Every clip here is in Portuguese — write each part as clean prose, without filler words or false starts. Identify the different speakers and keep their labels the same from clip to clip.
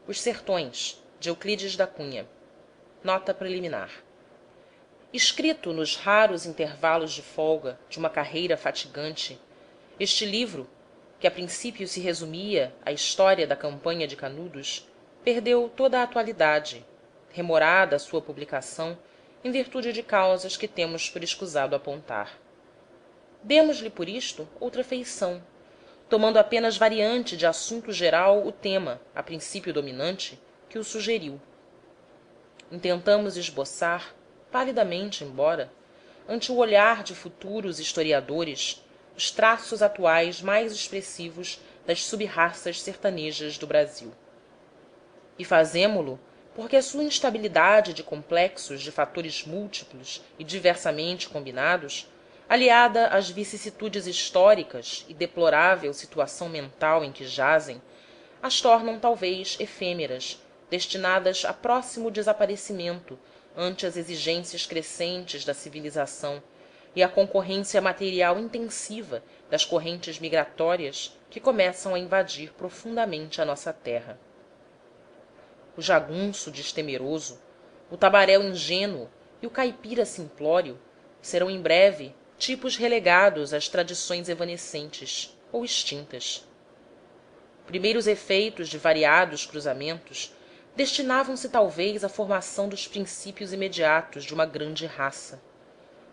Speaker 1: Os Sertões, de Euclides da Cunha. Nota preliminar. Escrito nos raros intervalos de folga de uma carreira fatigante, este livro, que a princípio se resumia à história da campanha de Canudos, perdeu toda a atualidade, remorada a sua publicação em virtude de causas que temos por escusado apontar. Demos-lhe por isto outra feição, tomando apenas variante de assunto geral o tema, a princípio dominante, que o sugeriu. Intentamos esboçar, palidamente embora, ante o olhar de futuros historiadores, os traços atuais mais expressivos das sub-raças sertanejas do Brasil. E fazemo-lo porque a sua instabilidade de complexos de fatores múltiplos e diversamente combinados, aliada às vicissitudes históricas e deplorável situação mental em que jazem, as tornam talvez efêmeras, destinadas a próximo desaparecimento ante as exigências crescentes da civilização e a concorrência material intensiva das correntes migratórias que começam a invadir profundamente a nossa terra. O jagunço destemeroso, o tabaréu ingênuo e o caipira simplório serão em breve tipos relegados às tradições evanescentes ou extintas. Primeiros efeitos de variados cruzamentos destinavam-se talvez à formação dos princípios imediatos de uma grande raça.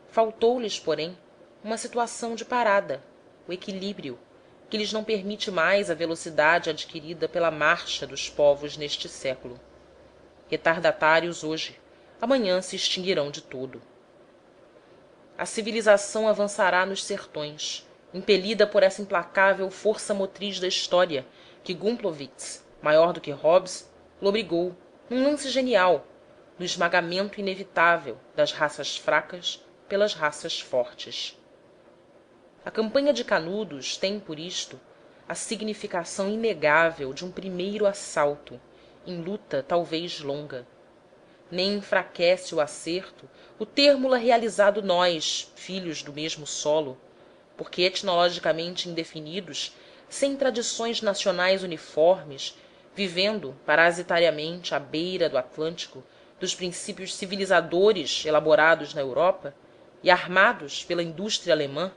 Speaker 1: Faltou-lhes, porém, uma situação de parada, o equilíbrio, que lhes não permite mais a velocidade adquirida pela marcha dos povos neste século. Retardatários hoje, amanhã se extinguirão de todo. A civilização avançará nos sertões, impelida por essa implacável força motriz da história que Gumplowicz, maior do que Hobbes, lobrigou, num lance genial, no esmagamento inevitável das raças fracas pelas raças fortes. A campanha de Canudos tem, por isto, a significação inegável de um primeiro assalto, em luta talvez longa. Nem enfraquece o acerto o termo-la realizado nós, filhos do mesmo solo, porque etnologicamente indefinidos, sem tradições nacionais uniformes, vivendo parasitariamente à beira do Atlântico dos princípios civilizadores elaborados na Europa e armados pela indústria alemã,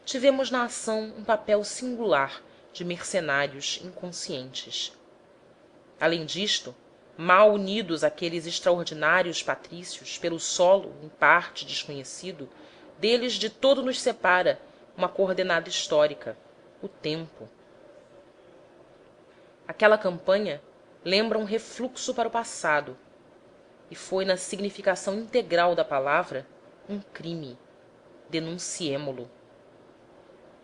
Speaker 1: tivemos na ação um papel singular de mercenários inconscientes. Além disto, mal unidos àqueles extraordinários patrícios pelo solo em parte desconhecido, deles de todo nos separa uma coordenada histórica, o tempo. Aquela campanha lembra um refluxo para o passado, e foi na significação integral da palavra um crime. Denunciemo-lo.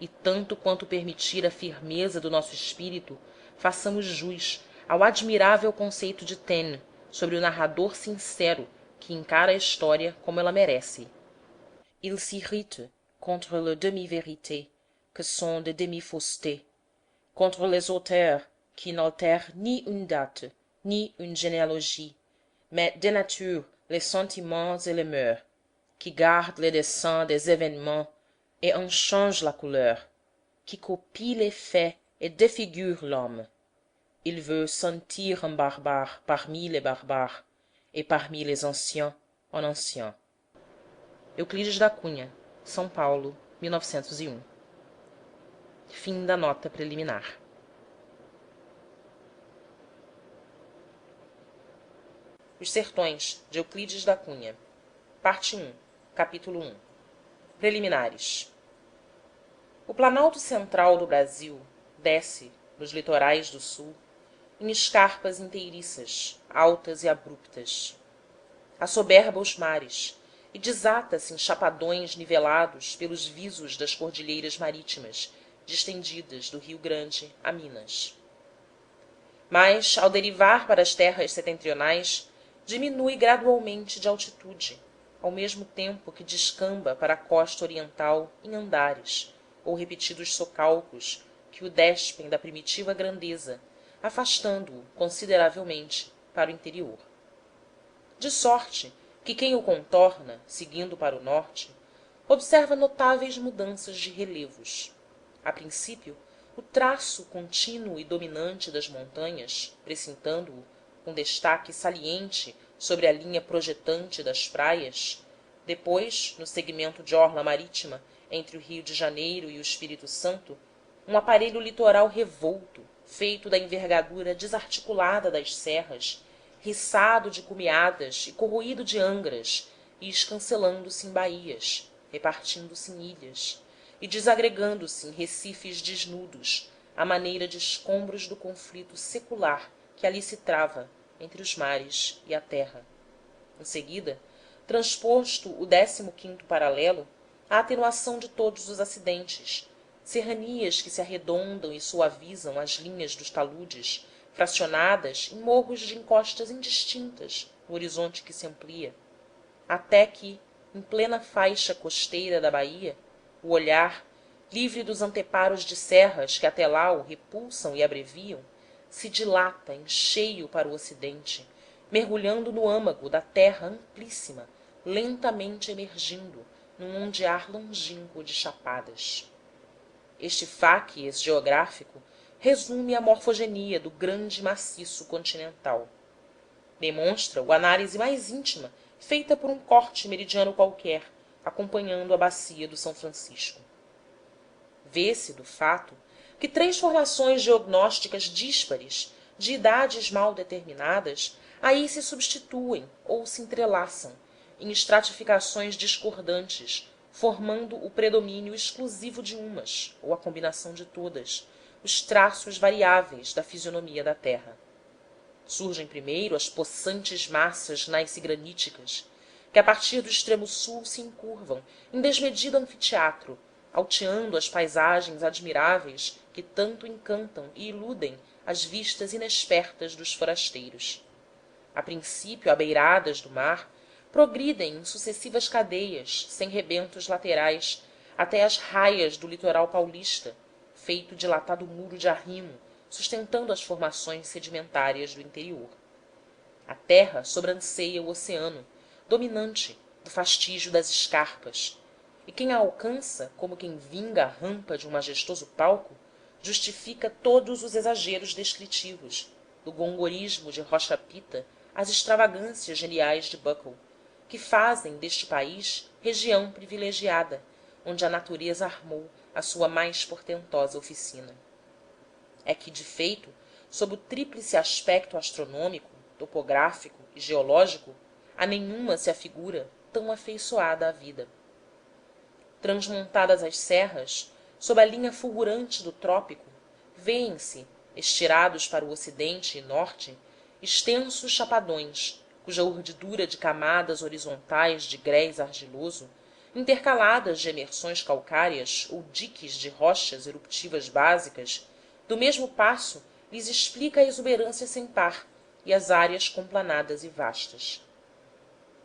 Speaker 1: E tanto quanto permitir a firmeza do nosso espírito, façamos jus ao admirável conceito de Taine sobre o narrador sincero que encara a história como ela merece. Il s'irrite contre les demi-vérités que sont des demi-faussetés, contre les auteurs qui n'altèrent ni une date, ni une généalogie, mais dénaturent les sentiments et les mœurs, qui gardent les dessins des événements et en changent la couleur, qui copient les faits et défigurent l'homme. Il veut sentir un barbare parmi les barbares, et parmi les anciens un ancien. Euclides da Cunha, São Paulo, 1901. Fim da nota preliminar. Os Sertões, de Euclides da Cunha. Parte 1, capítulo 1. Preliminares. O Planalto Central do Brasil desce, nos litorais do sul, em escarpas inteiriças, altas e abruptas. Assoberba os mares e desata-se em chapadões nivelados pelos visos das cordilheiras marítimas, distendidas do Rio Grande a Minas. Mas, ao derivar para as terras setentrionais, diminui gradualmente de altitude, ao mesmo tempo que descamba para a costa oriental em andares, ou repetidos socalcos que o despem da primitiva grandeza, afastando-o consideravelmente para o interior. De sorte que quem o contorna, seguindo para o norte, observa notáveis mudanças de relevos. A princípio, o traço contínuo e dominante das montanhas, precintando-o com destaque saliente sobre a linha projetante das praias, depois no segmento de orla marítima entre o rio de janeiro e o espírito santo, um aparelho litoral revolto feito da envergadura desarticulada das serras, riçado de cumeadas e corroído de angras e escancelando-se em baías, repartindo-se em ilhas e desagregando-se em recifes desnudos à maneira de escombros do conflito secular que ali se trava entre os mares e a terra. Em seguida, transposto o 15º paralelo, a atenuação de todos os acidentes, serranias que se arredondam e suavizam as linhas dos taludes, fracionadas em morros de encostas indistintas no horizonte que se amplia, até que, em plena faixa costeira da baía, o olhar, livre dos anteparos de serras que até lá o repulsam e abreviam, se dilata em cheio para o ocidente, mergulhando no âmago da terra amplíssima, lentamente emergindo num ondear longínquo de chapadas. Este facies geográfico resume a morfogenia do grande maciço continental. Demonstra-o a análise mais íntima feita por um corte meridiano qualquer, acompanhando a bacia do São Francisco. Vê-se, do fato, que três formações geognósticas díspares, de idades mal determinadas, aí se substituem ou se entrelaçam, em estratificações discordantes, formando o predomínio exclusivo de umas, ou a combinação de todas, os traços variáveis da fisionomia da terra. Surgem primeiro as possantes massas gneissigraníticas, que a partir do extremo sul se encurvam em desmedido anfiteatro, alteando as paisagens admiráveis que tanto encantam e iludem as vistas inexpertas dos forasteiros. A princípio abeiradas do mar, progridem em sucessivas cadeias sem rebentos laterais até as raias do litoral paulista, feito dilatado muro de arrimo sustentando as formações sedimentárias do interior. A terra sobranceia o oceano, dominante do fastígio das escarpas, e quem a alcança como quem vinga a rampa de um majestoso palco, justifica todos os exageros descritivos, do gongorismo de Rocha Pita às extravagâncias geniais de Buckle, que fazem deste país região privilegiada, onde a natureza armou a sua mais portentosa oficina. É que, de feito, sob o tríplice aspecto astronômico, topográfico e geológico, a nenhuma se afigura tão afeiçoada à vida. Transmontadas as serras, sob a linha fulgurante do trópico, vêem-se, estirados para o ocidente e norte, extensos chapadões, cuja urdidura de camadas horizontais de grés argiloso, intercaladas de emersões calcárias ou diques de rochas eruptivas básicas, do mesmo passo lhes explica a exuberância sem par e as áreas complanadas e vastas.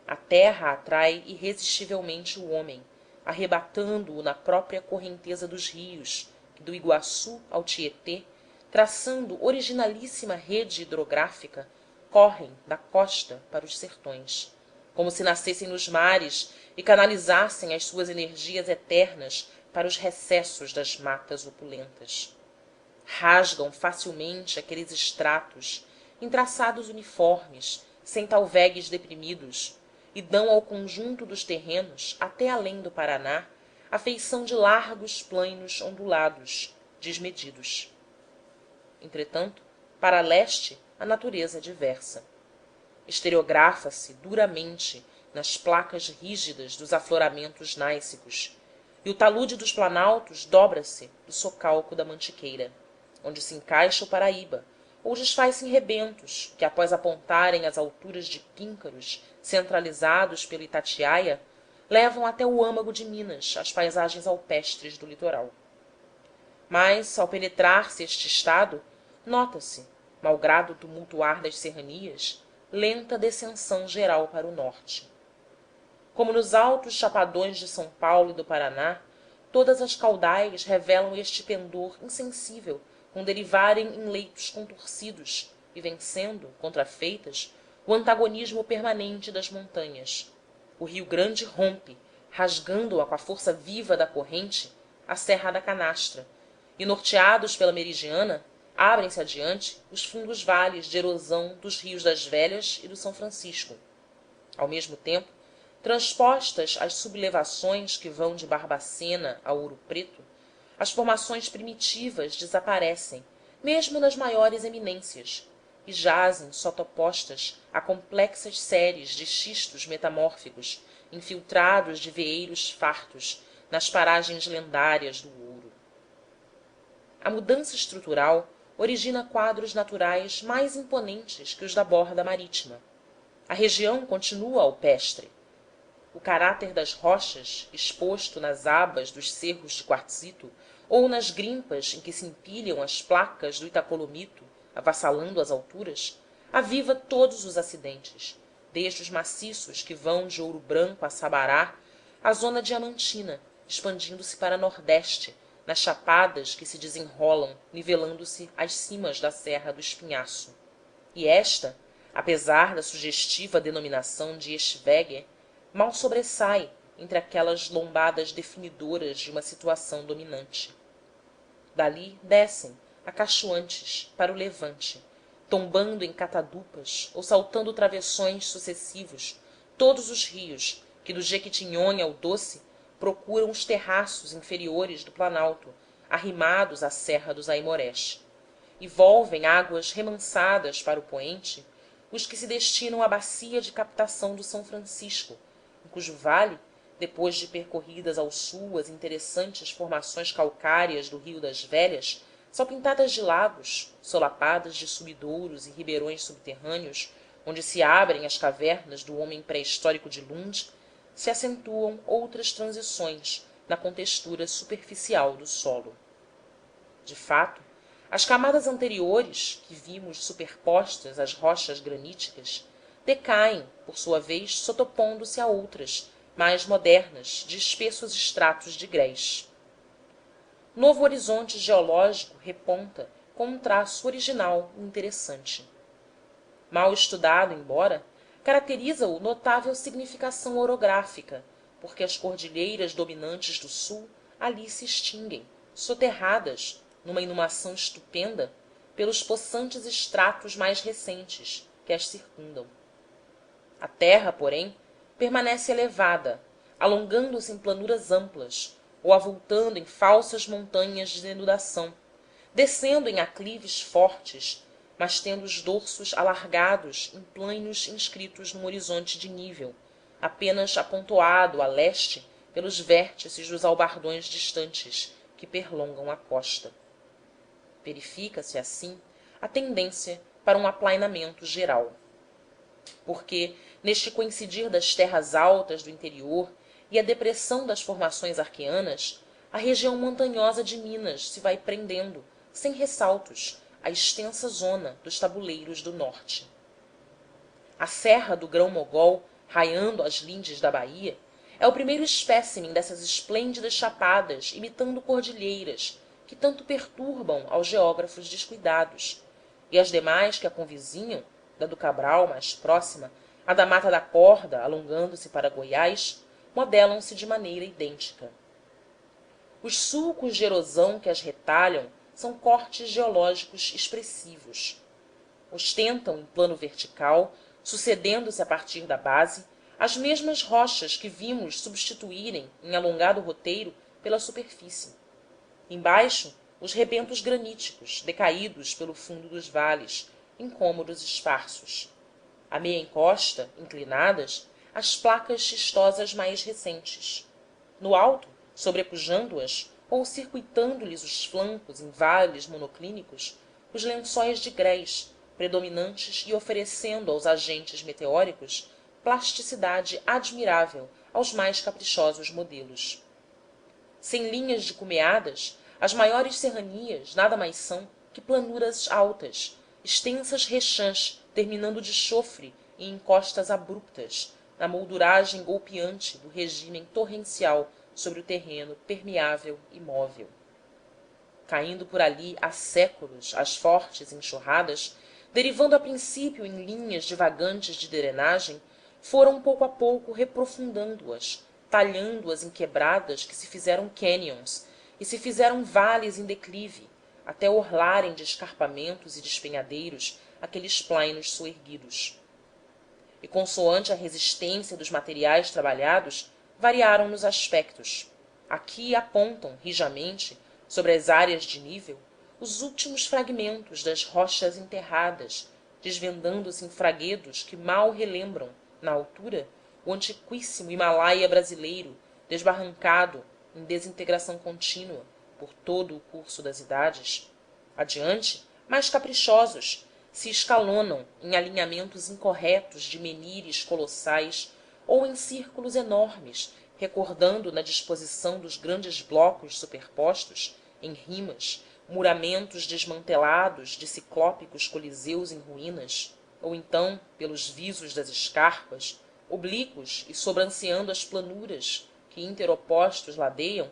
Speaker 1: A terra atrai irresistivelmente o homem, arrebatando-o na própria correnteza dos rios, que do Iguaçu ao Tietê, traçando originalíssima rede hidrográfica, correm da costa para os sertões, como se nascessem nos mares e canalizassem as suas energias eternas para os recessos das matas opulentas. Rasgam facilmente aqueles estratos, em traçados uniformes, sem talvegues deprimidos, e dão ao conjunto dos terrenos, até além do Paraná, a feição de largos plainos ondulados, desmedidos. Entretanto, para leste, a natureza é diversa. Estereografa-se duramente nas placas rígidas dos afloramentos gnáissicos, e o talude dos planaltos dobra-se do socalco da Mantiqueira, onde se encaixa o Paraíba, ou desfaz-se em rebentos que, após apontarem as alturas de píncaros centralizados pelo Itatiaia, levam até o âmago de Minas as paisagens alpestres do litoral. Mas, ao penetrar-se este estado, nota-se, malgrado o tumultuar das serranias, lenta descensão geral para o norte. Como nos altos chapadões de São Paulo e do Paraná, todas as caudais revelam este pendor insensível com derivarem em leitos contorcidos e vencendo, contrafeitas, o antagonismo permanente das montanhas. O Rio Grande rompe, rasgando-a com a força viva da corrente, a Serra da Canastra, e, norteados pela meridiana, abrem-se adiante os fundos vales de erosão dos rios das Velhas e do São Francisco. Ao mesmo tempo, transpostas as sublevações que vão de Barbacena a Ouro Preto, as formações primitivas desaparecem, mesmo nas maiores eminências, e jazem sotopostas a complexas séries de xistos metamórficos, infiltrados de veeiros fartos nas paragens lendárias do ouro. A mudança estrutural origina quadros naturais mais imponentes que os da borda marítima. A região continua alpestre. O caráter das rochas, exposto nas abas dos cerros de quartzito ou nas grimpas em que se empilham as placas do itacolomito, avassalando as alturas, aviva todos os acidentes, desde os maciços que vão de Ouro Branco a Sabará, à zona diamantina, expandindo-se para nordeste, nas chapadas que se desenrolam, nivelando-se às cimas da Serra do Espinhaço. E esta, apesar da sugestiva denominação de Eschwege, mal sobressai entre aquelas lombadas definidoras de uma situação dominante. Dali descem, acachoantes, para o levante, tombando em catadupas ou saltando travessões sucessivos, todos os rios que do Jequitinhonha ao Doce procuram os terraços inferiores do planalto, arrimados à serra dos Aimorés, e volvem águas remansadas para o poente os que se destinam à bacia de captação do São Francisco, em cujo vale, depois de percorridas ao sul as interessantes formações calcárias do Rio das Velhas, salpintadas de lagos, solapadas de subidouros e ribeirões subterrâneos, onde se abrem as cavernas do homem pré-histórico de Lund, se acentuam outras transições na contextura superficial do solo. De fato, as camadas anteriores, que vimos superpostas às rochas graníticas, decaem, por sua vez, sotopondo-se a outras, mais modernas, de espessos estratos de grés. Novo horizonte geológico reponta com um traço original e interessante. Mal estudado, embora, caracteriza-o notável significação orográfica, porque as cordilheiras dominantes do sul ali se extinguem, soterradas, numa inumação estupenda, pelos possantes estratos mais recentes que as circundam. A terra, porém, permanece elevada, alongando-se em planuras amplas ou avultando em falsas montanhas de denudação, descendo em aclives fortes, mas tendo os dorsos alargados em plainos inscritos num horizonte de nível, apenas apontoado a leste pelos vértices dos albardões distantes que perlongam a costa. Verifica-se, assim, a tendência para um aplainamento geral. Porque, neste coincidir das terras altas do interior e a depressão das formações arqueanas, a região montanhosa de Minas se vai prendendo, sem ressaltos, à extensa zona dos tabuleiros do norte. A Serra do Grão-Mogol, raiando as lindes da Bahia, é o primeiro espécimen dessas esplêndidas chapadas imitando cordilheiras que tanto perturbam aos geógrafos descuidados, e as demais que a convizinham, da do Cabral mais próxima, a da Mata da Corda alongando-se para Goiás, modelam-se de maneira idêntica. Os sulcos de erosão que as retalham são cortes geológicos expressivos. Ostentam em plano vertical, sucedendo-se a partir da base, as mesmas rochas que vimos substituírem em alongado roteiro pela superfície. Embaixo, os rebentos graníticos, decaídos pelo fundo dos vales, incômodos esparsos. À meia encosta, inclinadas, as placas xistosas mais recentes. No alto, sobrepujando-as ou circuitando-lhes os flancos em vales monoclínicos, os lençóis de grés, predominantes e oferecendo aos agentes meteóricos plasticidade admirável aos mais caprichosos modelos. Sem linhas de cumeadas, as maiores serranias nada mais são que planuras altas, extensas rechãs terminando de chofre em encostas abruptas, na molduragem golpeante do regime torrencial sobre o terreno permeável e móvel. Caindo por ali há séculos as fortes enxurradas, derivando a princípio em linhas divagantes de drenagem, foram pouco a pouco reprofundando as, talhando as em quebradas que se fizeram cânions e se fizeram vales em declive até orlarem de escarpamentos e despenhadeiros aqueles plainos soerguidos. E consoante a resistência dos materiais trabalhados, variaram nos aspectos. Aqui apontam rijamente, sobre as áreas de nível, os últimos fragmentos das rochas enterradas, desvendando-se em fraguedos que mal relembram, na altura, o antiquíssimo Himalaia brasileiro, desbarrancado em desintegração contínua por todo o curso das idades. Adiante, mais caprichosos, se escalonam em alinhamentos incorretos de menires colossais ou em círculos enormes, recordando na disposição dos grandes blocos superpostos, em rimas, muramentos desmantelados de ciclópicos coliseus em ruínas, ou então, pelos visos das escarpas, oblíquos e sobranceando as planuras que interopostos ladeiam,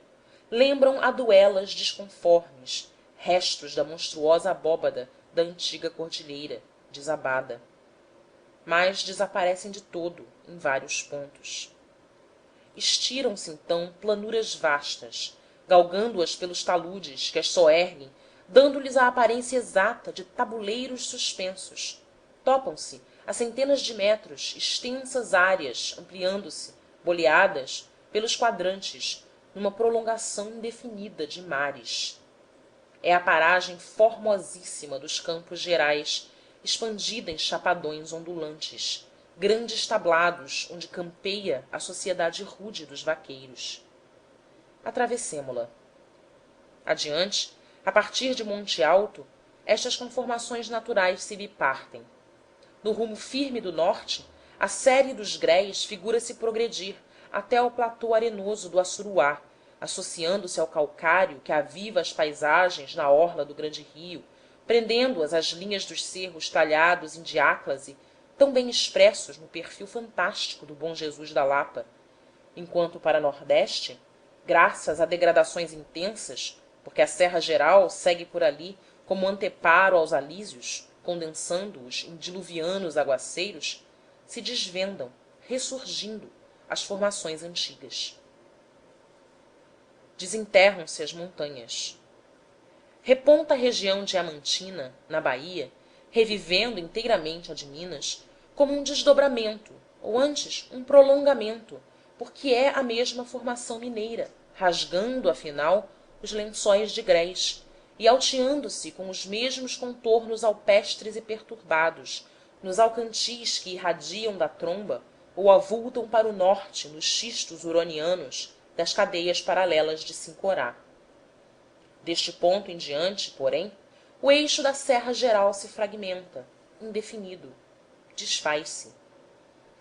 Speaker 1: lembram aduelas desconformes, restos da monstruosa abóbada da antiga cordilheira, desabada. Mas desaparecem de todo em vários pontos. Estiram-se então planuras vastas, galgando as pelos taludes que as soerguem, dando-lhes a aparência exata de tabuleiros suspensos. Topam-se a centenas de metros extensas áreas ampliando-se, boleadas, pelos quadrantes, numa prolongação indefinida de mares. É a paragem formosíssima dos Campos Gerais, expandida em chapadões ondulantes, grandes tablados onde campeia a sociedade rude dos vaqueiros. Atravessemo-la. Adiante, a partir de Monte Alto, estas conformações naturais se bipartem. No rumo firme do norte, a série dos grés figura-se progredir até ao platô arenoso do Açuruá, associando-se ao calcário que aviva as paisagens na orla do grande rio, prendendo-as às linhas dos cerros talhados em diáclase, tão bem expressos no perfil fantástico do Bom Jesus da Lapa, enquanto para nordeste, graças a degradações intensas, porque a Serra Geral segue por ali como anteparo aos alísios, condensando-os em diluvianos aguaceiros, se desvendam, ressurgindo, as formações antigas. Desenterram-se as montanhas. Reponta a região diamantina, na Bahia, revivendo inteiramente a de Minas, como um desdobramento, ou antes um prolongamento, porque é a mesma formação mineira, rasgando, afinal, os lençóis de grés e alteando-se com os mesmos contornos alpestres e perturbados, nos alcantis que irradiam da tromba ou avultam para o norte nos xistos huronianos das cadeias paralelas de Sincorá. Deste ponto em diante, porém, o eixo da Serra Geral se fragmenta, indefinido, desfaz-se.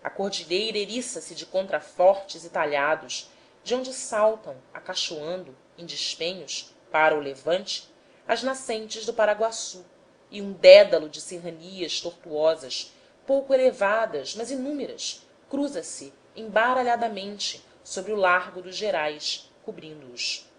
Speaker 1: A cordilheira eriça-se de contrafortes e talhados, de onde saltam, acachoando, em despenhos, para o levante, as nascentes do Paraguaçu e um dédalo de serranias tortuosas, pouco elevadas, mas inúmeras, cruza-se embaralhadamente sobre o largo dos Gerais, cobrindo-os.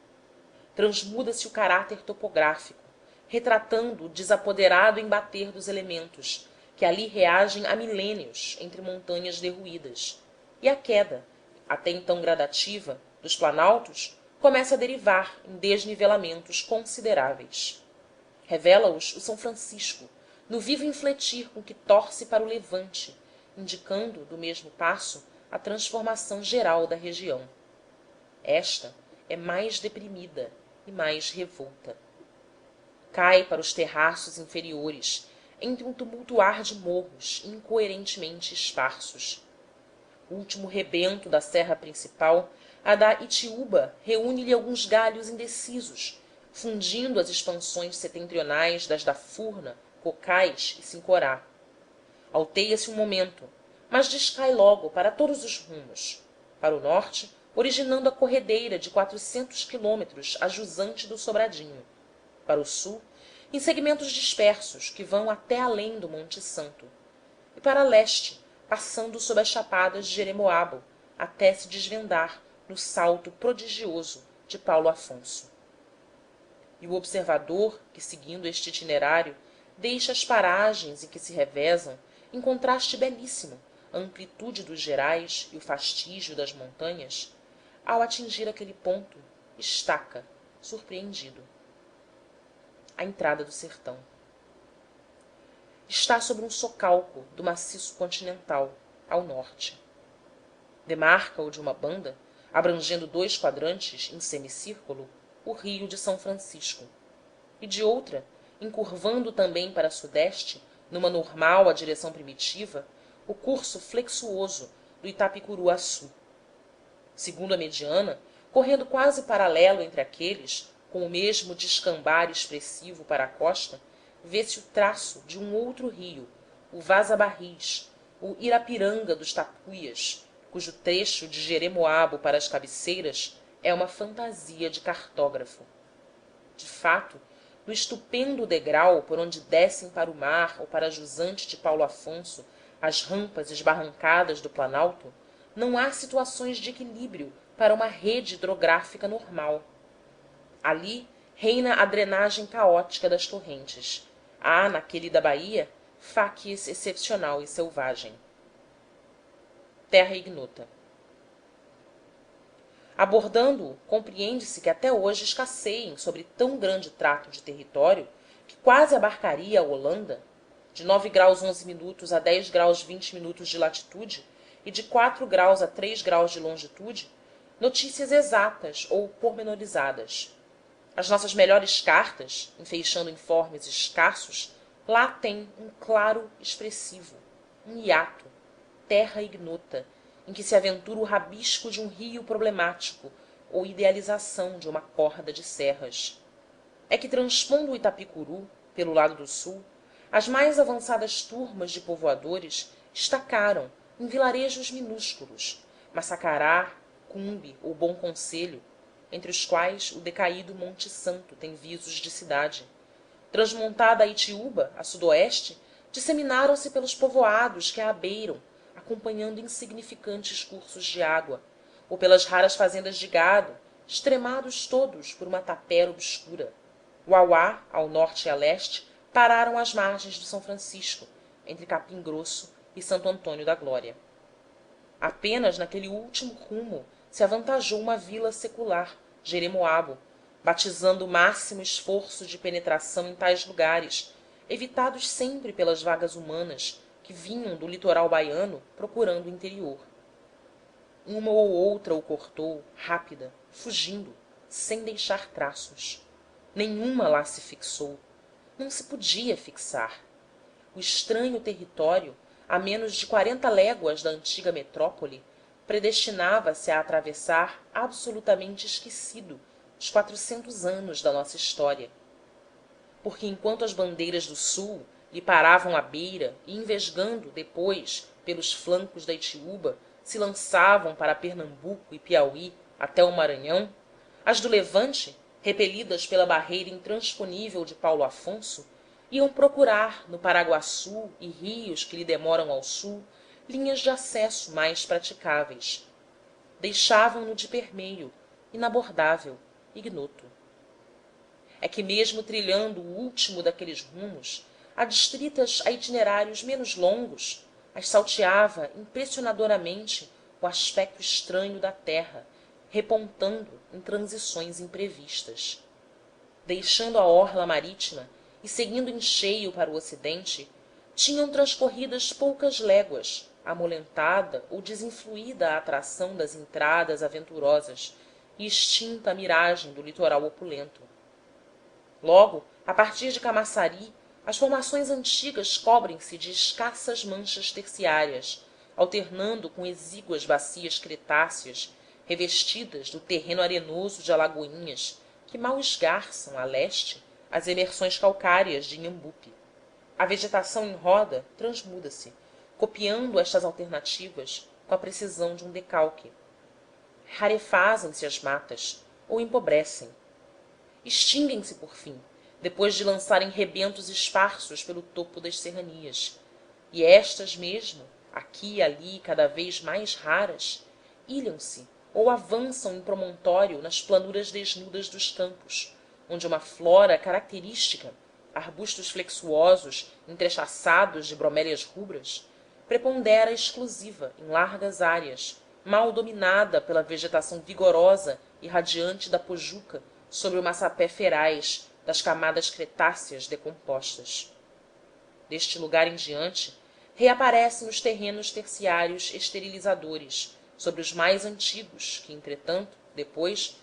Speaker 1: Transmuda-se o caráter topográfico, retratando o desapoderado embater dos elementos, que ali reagem há milênios entre montanhas derruídas, e a queda, até então gradativa, dos planaltos começa a derivar em desnivelamentos consideráveis. Revela-os o São Francisco, no vivo infletir com que torce para o levante, indicando, do mesmo passo, a transformação geral da região. Esta é mais deprimida e mais revolta. Cai para os terraços inferiores, entre um tumultuar de morros incoerentemente esparsos. O último rebento da serra principal, a da Itiúba, reúne-lhe alguns galhos indecisos, fundindo as expansões setentrionais das da Furna, Cocais e Sincorá. Alteia-se um momento, mas descai logo para todos os rumos. Para o norte, originando a corredeira de 400 quilômetros a jusante do Sobradinho. Para o sul, em segmentos dispersos que vão até além do Monte Santo. E para leste, passando sob as chapadas de Jeremoabo, até se desvendar no salto prodigioso de Paulo Afonso. E o observador, que seguindo este itinerário, deixa as paragens em que se revezam, em contraste belíssimo, a amplitude dos Gerais e o fastígio das montanhas, ao atingir aquele ponto, estaca, surpreendido. A entrada do sertão. Está sobre um socalco do maciço continental, ao norte. Demarca-o de uma banda, abrangendo 2 quadrantes em semicírculo, o rio de São Francisco, e de outra, encurvando também para sudeste, numa normal à direção primitiva, o curso flexuoso do Itapicuruaçu. Segundo a mediana, correndo quase paralelo entre aqueles, com o mesmo descambar expressivo para a costa, vê-se o traço de um outro rio, o Vaza Barris, o Irapiranga dos Tapuias, cujo trecho de Jeremoabo para as cabeceiras é uma fantasia de cartógrafo. De fato, no estupendo degrau por onde descem para o mar ou para jusante de Paulo Afonso as rampas esbarrancadas do Planalto, não há situações de equilíbrio para uma rede hidrográfica normal. Ali reina a drenagem caótica das torrentes. Há, naquele da Bahia, facies excepcional e selvagem. Terra ignota. Abordando-o, compreende-se que até hoje escasseiem sobre tão grande trato de território, que quase abarcaria a Holanda, de 9° 11' a 10° 20' de latitude e de 4° a 3° de longitude, notícias exatas ou pormenorizadas. As nossas melhores cartas, enfeixando informes escassos, lá têm um claro expressivo, um hiato, terra ignota, em que se aventura o rabisco de um rio problemático ou idealização de uma corda de serras. É que, transpondo o Itapicuru, pelo lado do sul, as mais avançadas turmas de povoadores estacaram em vilarejos minúsculos, Massacará, Cumbe ou Bom Conselho, entre os quais o decaído Monte Santo tem visos de cidade. Transmontada a Itiúba, a sudoeste, disseminaram-se pelos povoados que a abeiram, acompanhando insignificantes cursos de água, ou pelas raras fazendas de gado, extremados todos por uma tapera obscura. Uauá, ao norte e a leste, pararam às margens do São Francisco, entre Capim Grosso e Santo Antônio da Glória. Apenas naquele último rumo se avantajou uma vila secular, Jeremoabo, batizando o máximo esforço de penetração em tais lugares, evitados sempre pelas vagas humanas que vinham do litoral baiano procurando o interior. Uma ou outra o cortou, rápida, fugindo, sem deixar traços. Nenhuma lá se fixou. Não se podia fixar. O estranho território, a menos de 40 léguas da antiga metrópole, predestinava-se a atravessar absolutamente esquecido os 400 anos da nossa história. Porque enquanto as bandeiras do sul lhe paravam à beira e, envesgando depois pelos flancos da Itiúba, se lançavam para Pernambuco e Piauí até o Maranhão, as do levante, repelidas pela barreira intransponível de Paulo Afonso, iam procurar no Paraguaçu e rios que lhe demoram ao sul linhas de acesso mais praticáveis. Deixavam-no de permeio, inabordável, ignoto. É que mesmo trilhando o último daqueles rumos, adstritas a itinerários menos longos, as salteava impressionadoramente o aspecto estranho da terra, repontando em transições imprevistas. Deixando a orla marítima e seguindo em cheio para o ocidente, tinham transcorridas poucas léguas, amolentada ou desinfluída a atração das entradas aventurosas e extinta a miragem do litoral opulento. Logo, a partir de Camaçari, as formações antigas cobrem-se de escassas manchas terciárias, alternando com exíguas bacias cretáceas, revestidas do terreno arenoso de Alagoinhas, que mal esgarçam, a leste, as emersões calcárias de Inhambupe. A vegetação em roda transmuda-se, copiando estas alternativas com a precisão de um decalque. Rarefazem-se as matas, ou empobrecem. Extinguem-se, por fim, depois de lançarem rebentos esparsos pelo topo das serranias. E estas mesmo, aqui e ali cada vez mais raras, ilham-se ou avançam em promontório nas planuras desnudas dos campos, onde uma flora característica, arbustos flexuosos entrechaçados de bromélias rubras, prepondera exclusiva em largas áreas, mal dominada pela vegetação vigorosa e radiante da pojuca sobre o massapé feraz das camadas cretáceas decompostas. Deste lugar em diante, reaparece nos terrenos terciários esterilizadores sobre os mais antigos que, entretanto, depois,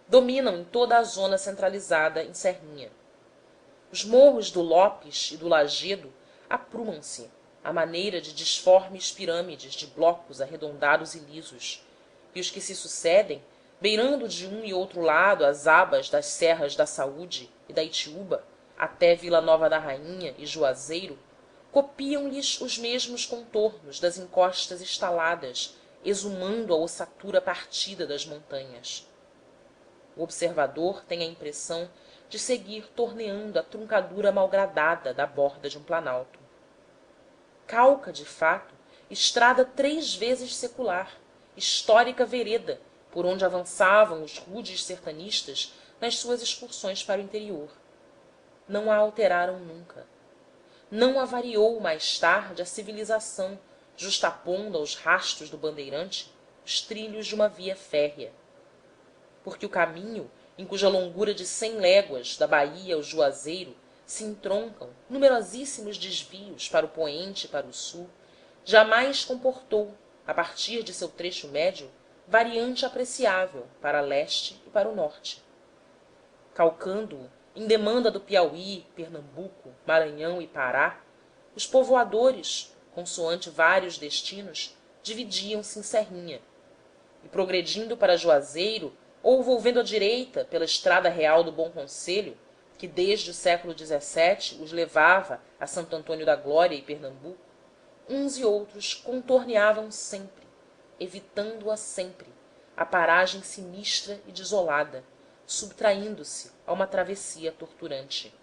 Speaker 1: dominam em toda a zona centralizada em serrinha. Os morros do lopes e do lajedo aprumam se à maneira de disformes pirâmides de blocos arredondados e lisos, e os que se sucedem, beirando de um e outro lado as abas das serras da Saúde e da Itiúba até Vila Nova da Rainha e Juazeiro, copiam lhes os mesmos contornos das encostas estaladas, exumando a ossatura partida das montanhas. O observador tem a impressão de seguir torneando a truncadura malgradada da borda de um planalto. Calca, de fato, estrada 3 vezes secular, histórica vereda por onde avançavam os rudes sertanistas nas suas excursões para o interior. Não a alteraram nunca. Não a variou mais tarde a civilização, justapondo aos rastros do bandeirante os trilhos de uma via férrea. Porque o caminho, em cuja longura de 100 léguas da Bahia ao Juazeiro se entroncam numerosíssimos desvios para o poente e para o sul, jamais comportou, a partir de seu trecho médio, variante apreciável para leste e para o norte. Calcando-o em demanda do Piauí, Pernambuco, Maranhão e Pará, os povoadores, consoante vários destinos, dividiam-se em serrinha, e progredindo para Juazeiro ou volvendo à direita pela estrada real do Bom Conselho, que desde o século XVII os levava a Santo Antônio da Glória e Pernambuco, uns e outros contorneavam sempre, evitando-a sempre, a paragem sinistra e desolada, subtraindo-se a uma travessia torturante.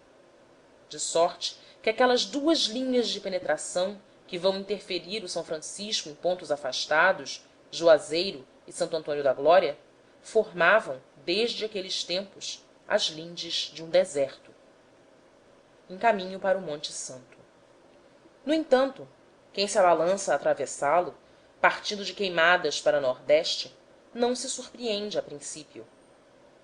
Speaker 1: De sorte que aquelas 2 linhas de penetração que vão interferir o São Francisco em pontos afastados, Juazeiro e Santo Antônio da Glória, formavam, desde aqueles tempos, as lindes de um deserto. Em caminho para o Monte Santo. No entanto, quem se abalança a atravessá-lo, partindo de Queimadas para nordeste, não se surpreende a princípio.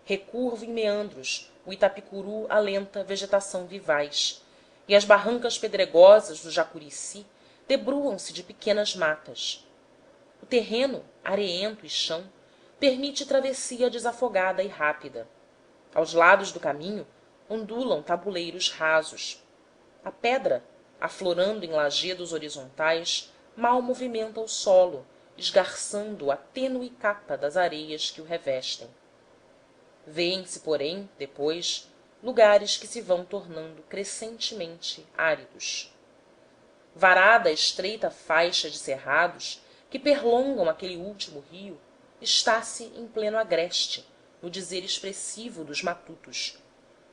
Speaker 1: Recurvo em meandros, o Itapicuru alenta vegetação vivaz, e as barrancas pedregosas do Jacurici debruam-se de pequenas matas. O terreno, areento e chão, permite travessia desafogada e rápida. Aos lados do caminho ondulam tabuleiros rasos. A pedra, aflorando em lajedos horizontais, mal movimenta o solo, esgarçando a tênue capa das areias que o revestem. Vêem-se, porém, depois, lugares que se vão tornando crescentemente áridos. Varada a estreita faixa de cerrados que perlongam aquele último rio, está-se em pleno agreste, no dizer expressivo dos matutos.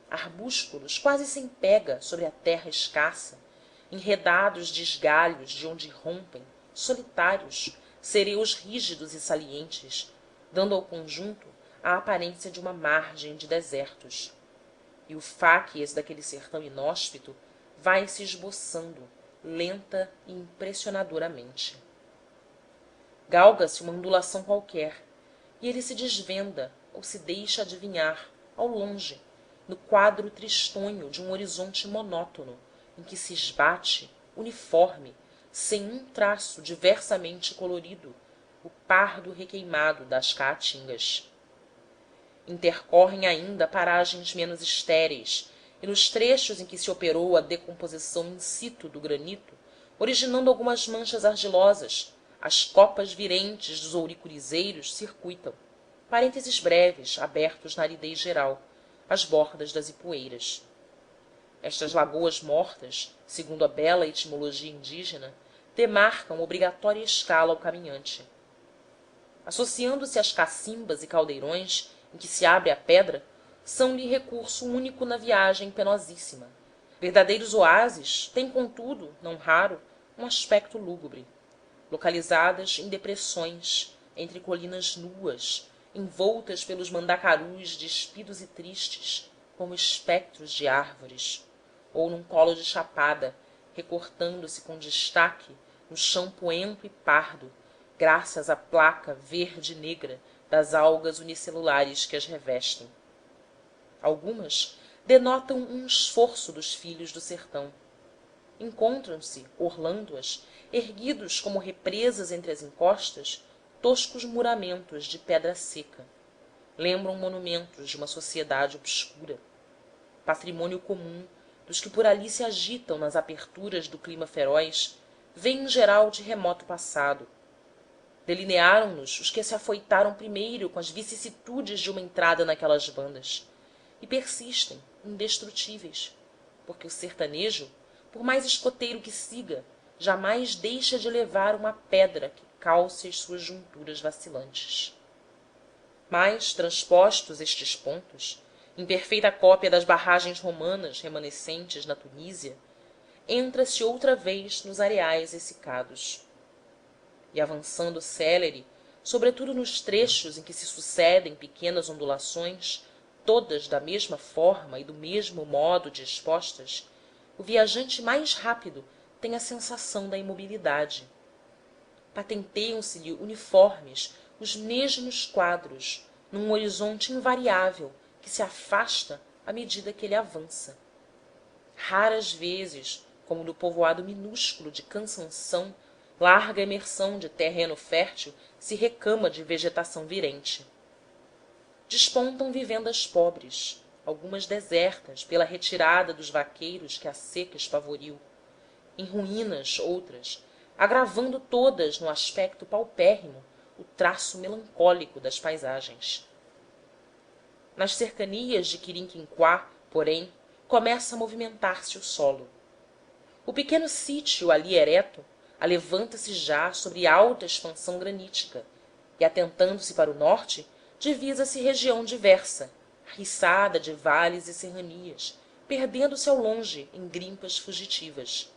Speaker 1: Arbúsculos quase sem pega sobre a terra escassa, enredados de esgalhos de onde rompem, solitários, cereus rígidos e salientes, dando ao conjunto a aparência de uma margem de desertos. E o facies daquele sertão inóspito vai se esboçando, lenta e impressionadoramente. Galga-se uma ondulação qualquer, e ele se desvenda ou se deixa adivinhar, ao longe, no quadro tristonho de um horizonte monótono em que se esbate, uniforme, sem um traço diversamente colorido, o pardo requeimado das caatingas. Intercorrem ainda paragens menos estéreis, e nos trechos em que se operou a decomposição in situ do granito, originando algumas manchas argilosas, as copas virentes dos ouricurizeiros circuitam, parênteses breves abertos na aridez geral, as bordas das ipueiras. Estas lagoas mortas, segundo a bela etimologia indígena, demarcam obrigatória escala ao caminhante. Associando-se às cacimbas e caldeirões em que se abre a pedra, são-lhe recurso único na viagem penosíssima. Verdadeiros oásis têm, contudo, não raro, um aspecto lúgubre. Localizadas em depressões, entre colinas nuas, envoltas pelos mandacarus despidos e tristes, como espectros de árvores, ou num colo de chapada, recortando-se com destaque no chão poento e pardo, graças à placa verde e negra das algas unicelulares que as revestem. algumas denotam um esforço dos filhos do sertão. Encontram-se, orlando-as, erguidos como represas entre as encostas, toscos muramentos de pedra seca. Lembram monumentos de uma sociedade obscura, patrimônio comum dos que por ali se agitam nas aperturas do clima feroz, vem em geral de remoto passado. Delinearam nos os que se afoitaram primeiro com as vicissitudes de uma entrada naquelas bandas, e persistem, indestrutíveis, porque o sertanejo, por mais escoteiro que siga, jamais deixa de levar uma pedra que calce as suas junturas vacilantes. Mas, transpostos estes pontos, imperfeita cópia das barragens romanas remanescentes na Tunísia, entra-se outra vez nos areais exsicados. E avançando célere, sobretudo nos trechos em que se sucedem pequenas ondulações, todas da mesma forma e do mesmo modo dispostas, o viajante mais rápido tem a sensação da imobilidade. Patenteiam se lhe uniformes os mesmos quadros num horizonte invariável que se afasta à medida que ele avança. Raras vezes, como no povoado minúsculo de cansanção, larga emersão de terreno fértil se recama de vegetação virente. Despontam vivendas pobres, algumas desertas pela retirada dos vaqueiros que a seca espavoriu, em ruínas outras, agravando todas no aspecto paupérrimo o traço melancólico das paisagens. Nas cercanias de quirinquinquá, porém, começa a movimentar-se o solo. O pequeno sítio ali ereto alevanta-se já sobre alta expansão granítica e, atentando-se para o norte, divisa-se região diversa, riçada de vales e serranias, perdendo-se ao longe em grimpas fugitivas.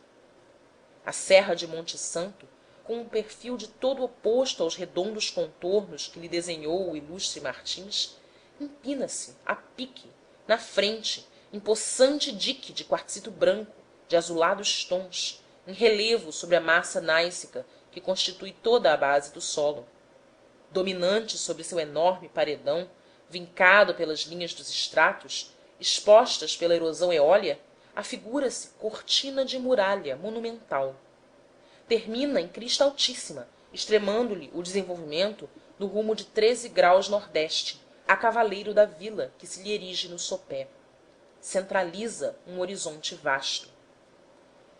Speaker 1: A serra de Monte Santo, com um perfil de todo oposto aos redondos contornos que lhe desenhou o ilustre Martins, empina-se, a pique, na frente, em possante dique de quartzito branco, de azulados tons, em relevo sobre a massa gnáisica que constitui toda a base do solo. Dominante sobre seu enorme paredão, vincado pelas linhas dos estratos, expostas pela erosão eólia, afigura-se cortina de muralha monumental. Termina em crista altíssima, extremando-lhe o desenvolvimento no rumo de 13 graus nordeste, a cavaleiro da vila que se lhe erige no sopé. Centraliza um horizonte vasto.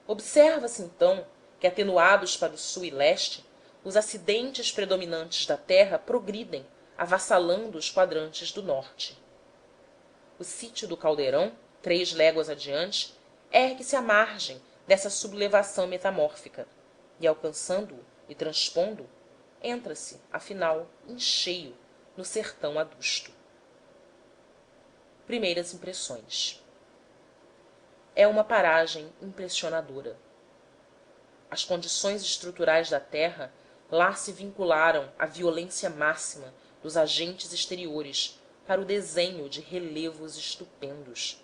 Speaker 1: Observa-se, então, que, atenuados para o sul e leste, os acidentes predominantes da terra progridem, avassalando os quadrantes do norte. O sítio do Caldeirão, 3 léguas adiante, ergue-se à margem dessa sublevação metamórfica, e, alcançando-o e transpondo-o, entra-se, afinal, em cheio, no sertão adusto. Primeiras impressões. É uma paragem impressionadora. As condições estruturais da terra lá se vincularam à violência máxima dos agentes exteriores para o desenho de relevos estupendos.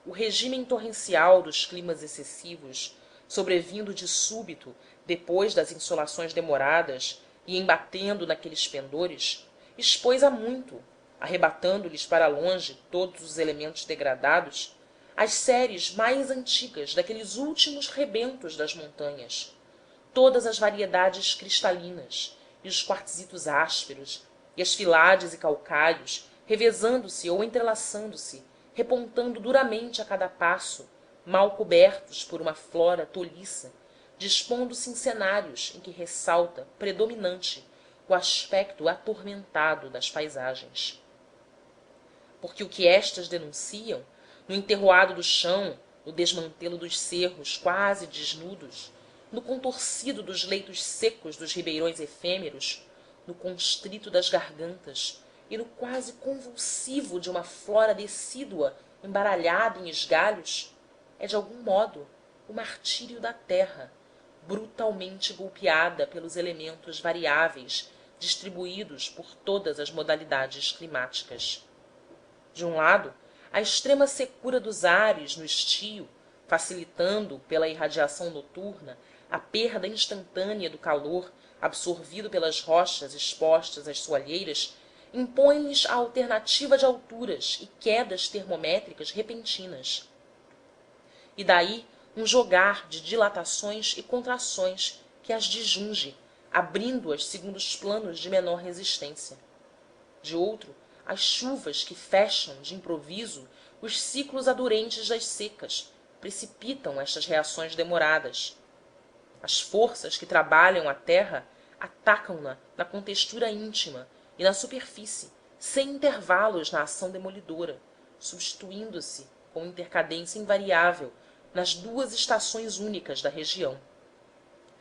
Speaker 1: O regime torrencial dos climas excessivos, sobrevindo de súbito depois das insolações demoradas e embatendo naqueles pendores, expôs a muito, arrebatando-lhes para longe todos os elementos degradados, as séries mais antigas daqueles últimos rebentos das montanhas, todas as variedades cristalinas e os quartzitos ásperos e as filades e calcários revezando-se ou entrelaçando-se, repontando duramente a cada passo, mal cobertos por uma flora tolhiça, dispondo-se em cenários em que ressalta predominante o aspecto atormentado das paisagens. Porque o que estas denunciam, no enterroado do chão, no desmantelo dos cerros quase desnudos, no contorcido dos leitos secos dos ribeirões efêmeros, no constrito das gargantas e no quase convulsivo de uma flora decídua embaralhada em esgalhos, é de algum modo o martírio da terra, brutalmente golpeada pelos elementos variáveis distribuídos por todas as modalidades climáticas. De um lado, a extrema secura dos ares no estio, facilitando pela irradiação noturna a perda instantânea do calor absorvido pelas rochas expostas às soalheiras, impõe-lhes a alternativa de alturas e quedas termométricas repentinas. E daí um jogar de dilatações e contrações que as disjunge, abrindo-as segundo os planos de menor resistência. De outro, as chuvas que fecham de improviso os ciclos adurentes das secas precipitam estas reações demoradas. As forças que trabalham a terra atacam-na na contextura íntima e na superfície, sem intervalos na ação demolidora, substituindo-se com intercadência invariável nas duas estações únicas da região.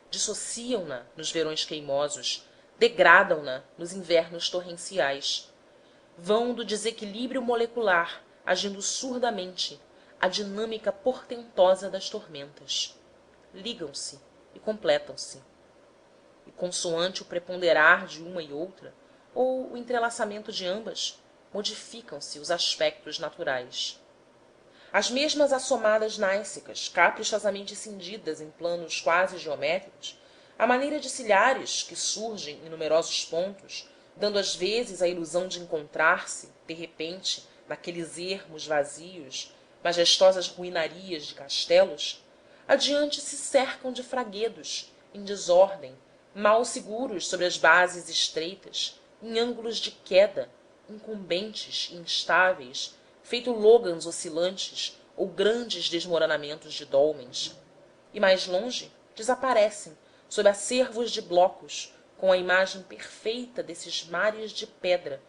Speaker 1: Dissociam na nos verões queimosos, degradam na nos invernos torrenciais. Vão do desequilíbrio molecular, agindo surdamente, à dinâmica portentosa das tormentas. Ligam-se e completam-se. E consoante o preponderar de uma e outra, ou o entrelaçamento de ambas, modificam-se os aspectos naturais. As mesmas assomadas gnáissicas, caprichosamente cindidas em planos quase geométricos, à maneira de silhares que surgem em numerosos pontos, dando às vezes a ilusão de encontrar-se, de repente, naqueles ermos vazios, majestosas ruinarias de castelos, adiante se cercam de fraguedos, em desordem, mal seguros sobre as bases estreitas, em ângulos de queda, incumbentes e instáveis, feito logans oscilantes ou grandes desmoronamentos de dólmens. E mais longe desaparecem, sob acervos de blocos, com a imagem perfeita desses mares de pedra,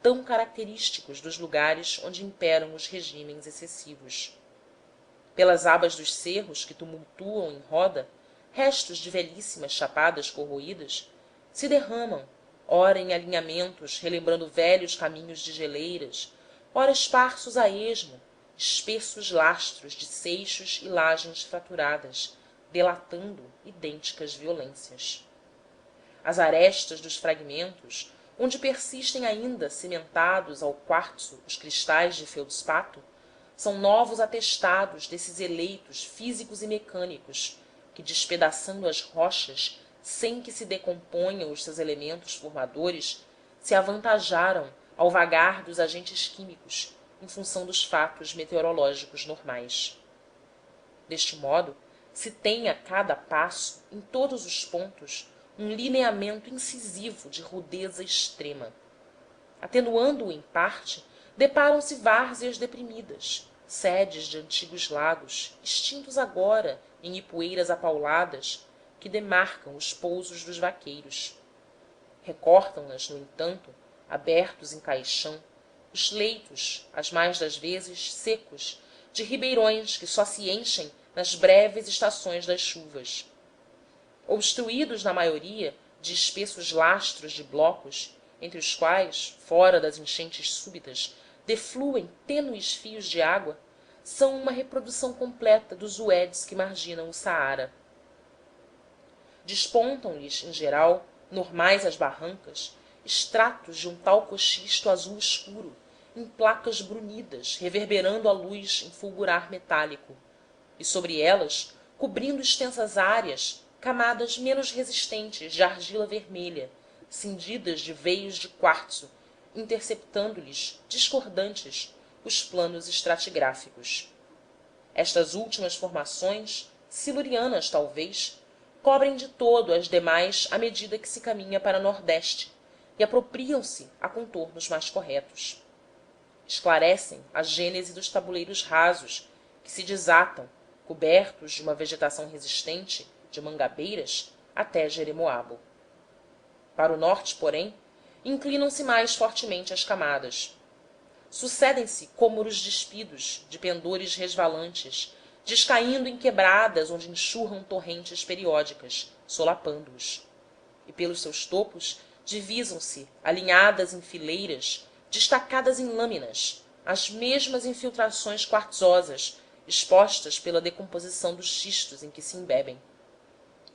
Speaker 1: tão característicos dos lugares onde imperam os regimes excessivos. Pelas abas dos cerros que tumultuam em roda, restos de velhíssimas chapadas corroídas, se derramam, ora em alinhamentos relembrando velhos caminhos de geleiras, ora esparsos a esmo, espessos lastros de seixos e lajes fraturadas, delatando idênticas violências. As arestas dos fragmentos, onde persistem ainda cimentados ao quartzo os cristais de feldspato, são novos atestados desses eleitos físicos e mecânicos que, despedaçando as rochas sem que se decomponham os seus elementos formadores, se avantajaram ao vagar dos agentes químicos em função dos fatos meteorológicos normais. Deste modo, se tem a cada passo, em todos os pontos, um lineamento incisivo de rudeza extrema. Atenuando-o em parte, deparam-se várzeas deprimidas, sedes de antigos lagos, extintos agora em ipueiras apauladas, que demarcam os pousos dos vaqueiros. Recortam nas, no entanto, abertos em caixão, os leitos, as mais das vezes secos, de ribeirões que só se enchem nas breves estações das chuvas. Obstruídos, na maioria, de espessos lastros de blocos, entre os quais, fora das enchentes súbitas, defluem tênues fios de água, são uma reprodução completa dos uedes que marginam o Saara. Despontam lhes, em geral, normais às barrancas, estratos de um tal coxisto azul escuro, em placas brunidas, reverberando a luz em fulgurar metálico, e sobre elas, cobrindo extensas áreas, camadas menos resistentes de argila vermelha, cindidas de veios de quartzo, interceptando lhes, discordantes, os planos estratigráficos. Estas últimas formações, silurianas talvez, cobrem de todo as demais à medida que se caminha para nordeste e apropriam-se a contornos mais corretos. Esclarecem a gênese dos tabuleiros rasos, que se desatam, cobertos de uma vegetação resistente, de mangabeiras, até Jeremoabo. Para o norte, porém, inclinam-se mais fortemente as camadas. Sucedem-se cômoros despidos, de pendores resvalantes, descaindo em quebradas onde enxurram torrentes periódicas, solapando-os. E pelos seus topos divisam-se, alinhadas em fileiras, destacadas em lâminas, as mesmas infiltrações quartzosas expostas pela decomposição dos xistos em que se embebem.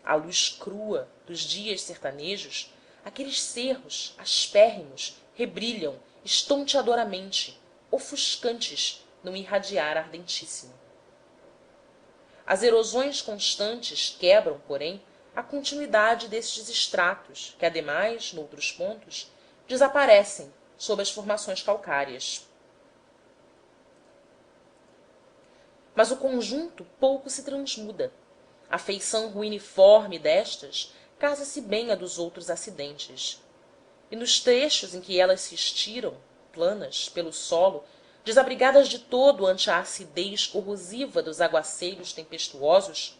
Speaker 1: À luz crua dos dias sertanejos, aqueles cerros aspérrimos rebrilham estonteadoramente, ofuscantes num irradiar ardentíssimo. As erosões constantes quebram, porém, a continuidade destes estratos que, ademais, noutros pontos, desaparecem, sob as formações calcárias. Mas o conjunto pouco se transmuda. A feição ruiniforme destas casa-se bem à dos outros acidentes. E nos trechos em que elas se estiram, planas, pelo solo, desabrigadas de todo ante a acidez corrosiva dos aguaceiros tempestuosos,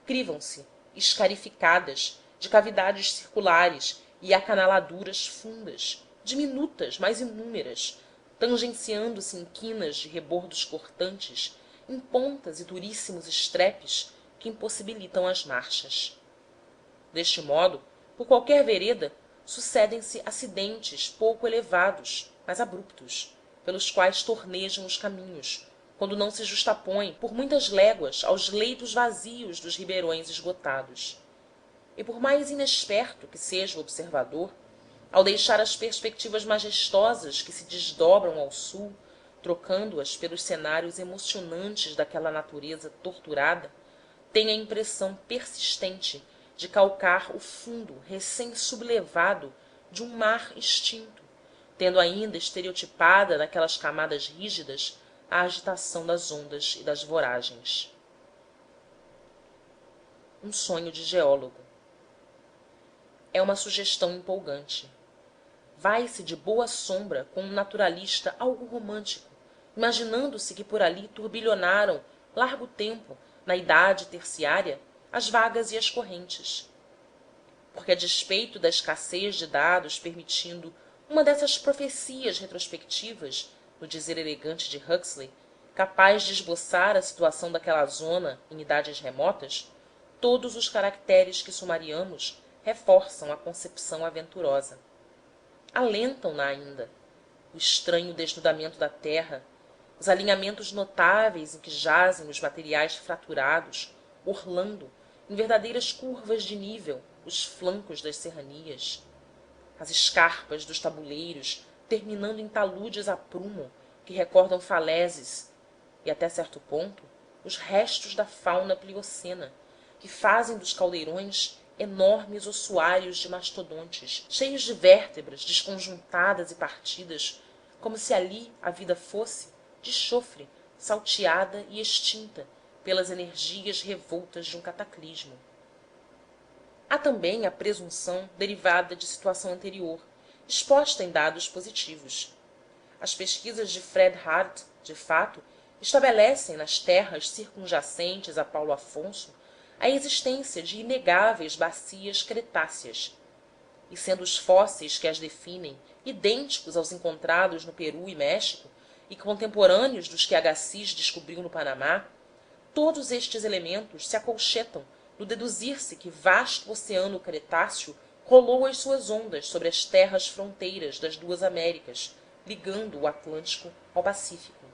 Speaker 1: crivam-se, escarificadas, de cavidades circulares e acanaladuras fundas, diminutas, mas inúmeras, tangenciando-se em quinas de rebordos cortantes, em pontas e duríssimos estrepes que impossibilitam as marchas. Deste modo, por qualquer vereda, sucedem-se acidentes pouco elevados, mas abruptos, pelos quais tornejam os caminhos, quando não se justapõem por muitas léguas aos leitos vazios dos ribeirões esgotados. E por mais inexperto que seja o observador, ao deixar as perspectivas majestosas que se desdobram ao sul, trocando-as pelos cenários emocionantes daquela natureza torturada, tem a impressão persistente de calcar o fundo recém-sublevado de um mar extinto, tendo ainda estereotipada naquelas camadas rígidas a agitação das ondas e das voragens. Um sonho de geólogo. É uma sugestão empolgante. Vai-se de boa sombra com um naturalista algo romântico, imaginando-se que por ali turbilhonaram largo tempo, na idade terciária, as vagas e as correntes. Porque, a despeito da escassez de dados permitindo uma dessas profecias retrospectivas, no dizer elegante de Huxley, capaz de esboçar a situação daquela zona em idades remotas, todos os caracteres que sumariamos reforçam a concepção aventurosa. Alentam na ainda. O estranho desnudamento da terra, os alinhamentos notáveis em que jazem os materiais fraturados, orlando, em verdadeiras curvas de nível, os flancos das serranias. As escarpas dos tabuleiros, terminando em taludes a prumo, que recordam falésias, e, até certo ponto, os restos da fauna pliocena, que fazem dos caldeirões enormes ossuários de mastodontes, cheios de vértebras desconjuntadas e partidas, como se ali a vida fosse, de chofre, salteada e extinta pelas energias revoltas de um cataclismo. Há também a presunção derivada de situação anterior, exposta em dados positivos. As pesquisas de Fred Hart, de fato, estabelecem nas terras circunjacentes a Paulo Afonso a existência de inegáveis bacias cretáceas. E sendo os fósseis que as definem idênticos aos encontrados no Peru e México, e contemporâneos dos que Agassiz descobriu no Panamá, todos estes elementos se acolchetam no deduzir-se que vasto oceano cretáceo rolou as suas ondas sobre as terras fronteiras das duas Américas, ligando o Atlântico ao Pacífico.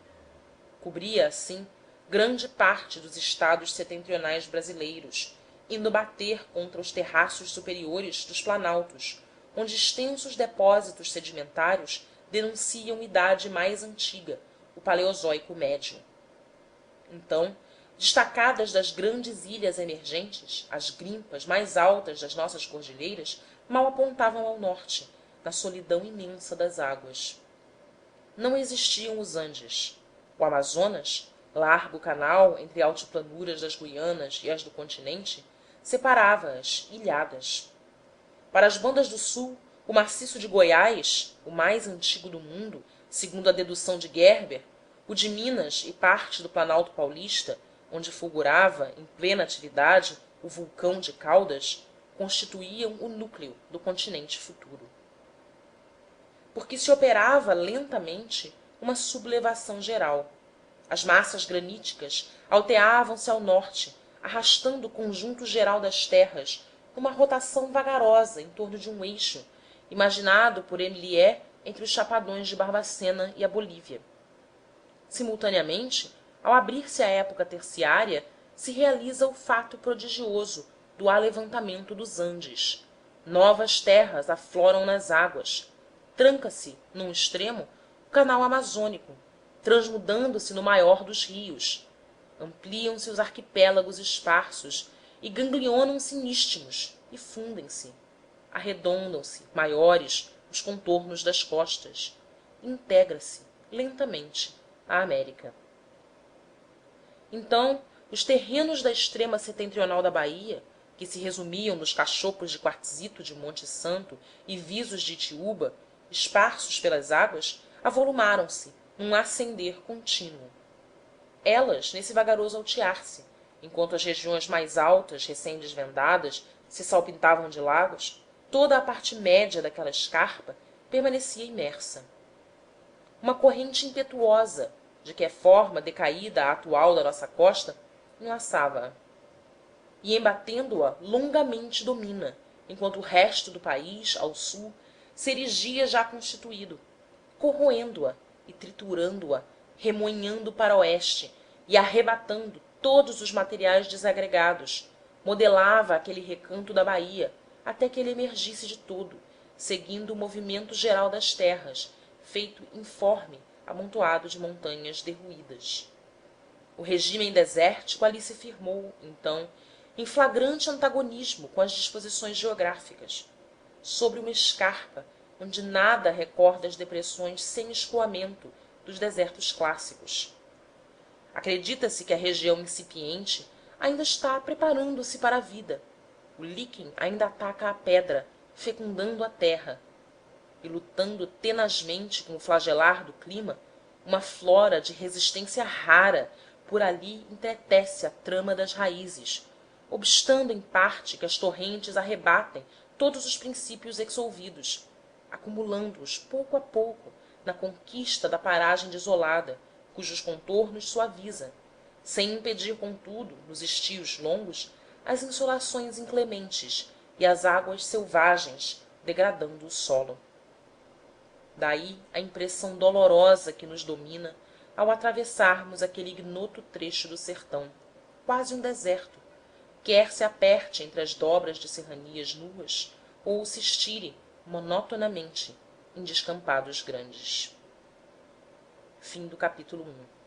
Speaker 1: Cobria, assim, grande parte dos estados setentrionais brasileiros, indo bater contra os terraços superiores dos planaltos, onde extensos depósitos sedimentários denunciam idade mais antiga, o Paleozoico Médio. Então, destacadas das grandes ilhas emergentes, as grimpas mais altas das nossas cordilheiras mal apontavam ao norte, na solidão imensa das águas. Não existiam os Andes. O Amazonas, largo canal entre altiplanuras das Guianas e as do continente, separava-as ilhadas. Para as bandas do sul, o maciço de Goiás, o mais antigo do mundo, segundo a dedução de Gerber, o de Minas e parte do Planalto Paulista, onde fulgurava, em plena atividade, o vulcão de Caldas, constituíam o núcleo do continente futuro. Porque se operava lentamente uma sublevação geral. As massas graníticas alteavam-se ao norte, arrastando o conjunto geral das terras numa rotação vagarosa em torno de um eixo, imaginado por Emilier entre os chapadões de Barbacena e a Bolívia. Simultaneamente, ao abrir-se a época terciária, se realiza o fato prodigioso do alevantamento dos Andes. Novas terras afloram nas águas. Tranca-se, num extremo, o canal amazônico, transmudando-se no maior dos rios. Ampliam-se os arquipélagos esparsos e ganglionam-se em istmos e fundem-se. Arredondam-se, maiores, os contornos das costas. integra-se lentamente à América. Então os terrenos da extrema setentrional da Bahia, que se resumiam nos cachopos de quartzito de Monte Santo e visos de Itiúba, esparsos pelas águas, avolumaram-se num ascender contínuo. Elas nesse vagaroso altear-se, enquanto as regiões mais altas recém-desvendadas se salpintavam de lagos, toda a parte média daquela escarpa permanecia imersa. Uma corrente impetuosa, de que é forma decaída a atual da nossa costa, enlaçava-a. E embatendo-a longamente domina, enquanto o resto do país, ao sul, se erigia já constituído, corroendo-a e triturando-a, remoinhando para oeste e arrebatando todos os materiais desagregados, modelava aquele recanto da Bahia até que ele emergisse de todo, seguindo o movimento geral das terras, feito informe amontoado de montanhas derruídas. O regime desértico ali se firmou, então, em flagrante antagonismo com as disposições geográficas, sobre uma escarpa onde nada recorda as depressões sem escoamento dos desertos clássicos. Acredita-se que a região incipiente ainda está preparando-se para a vida. O líquen ainda ataca a pedra, fecundando a terra. E lutando tenazmente com o flagelar do clima, uma flora de resistência rara por ali entretece a trama das raízes, obstando em parte que as torrentes arrebatem todos os princípios exsolvidos, acumulando-os pouco a pouco na conquista da paragem desolada, cujos contornos suaviza, sem impedir contudo nos estios longos as insolações inclementes e as águas selvagens degradando o solo. Daí a impressão dolorosa que nos domina ao atravessarmos aquele ignoto trecho do sertão, quase um deserto, quer se aperte entre as dobras de serranias nuas ou se estire monotonamente em descampados grandes. Fim do capítulo 1.